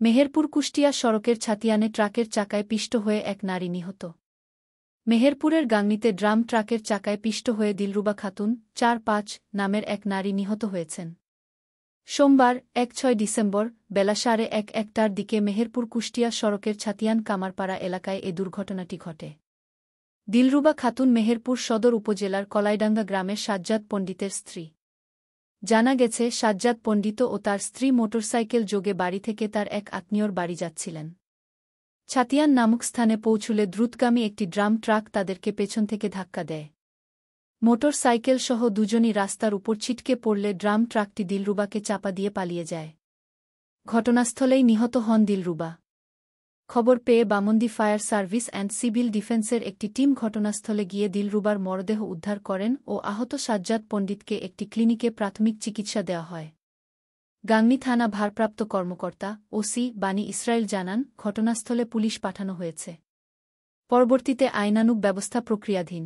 মেহেরপুর কুষ্টিয়া সড়কের ছাতিয়ানে ট্রাকের চাকায় পিষ্ট হয়ে এক নারী নিহত। মেহেরপুরের গাংনীতে ড্রাম ট্রাকের চাকায় পিষ্ট হয়ে দিলরুবা খাতুন ৪-৫ নামের এক নারী নিহত হয়েছেন। সোমবার ১-৬ ডিসেম্বর বেলা ১:৩০টার দিকে মেহেরপুর কুষ্টিয়া সড়কের ছাতিয়ান কামারপাড়া এলাকায় এ দুর্ঘটনাটি ঘটে। দিলরুবা খাতুন মেহেরপুর সদর উপজেলার কলাইডাঙ্গা গ্রামের সাজ্জাদ পণ্ডিতের স্ত্রী। জানা গেছে, সাজ্জাদ পণ্ডিত ও তার স্ত্রী মোটরসাইকেল যোগে বাড়ি থেকে তার এক আত্মীয়র বাড়ি যাচ্ছিলেন। ছাতিয়ান নামক স্থানে পৌঁছলে দ্রুতগামী একটি ড্রাম ট্রাক তাদেরকে পেছন থেকে ধাক্কা দেয়। মোটরসাইকেলসহ দুজনই রাস্তার উপর ছিটকে পড়লে ড্রাম ট্রাকটি দিলরুবাকে চাপা দিয়ে পালিয়ে যায়। ঘটনাস্থলেই নিহত হন দিলরুবা। খবর পেয়ে Bamondi fire service and civil ডিফেন্সের একটি টিম ঘটনাস্থলে গিয়ে দিলরুবার মরদেহ উদ্ধার করেন ও আহত সাজ্জাদ পণ্ডিতকে একটি ক্লিনিকে প্রাথমিক চিকিৎসা দেওয়া হয়। গাংনী থানা ভারপ্রাপ্ত কর্মকর্তা ওসি বানী ইসরায়েল জানান, ঘটনাস্থলে পুলিশ পাঠানো হয়েছে। পরবর্তীতে আইনানুগ ব্যবস্থা প্রক্রিয়াধীন।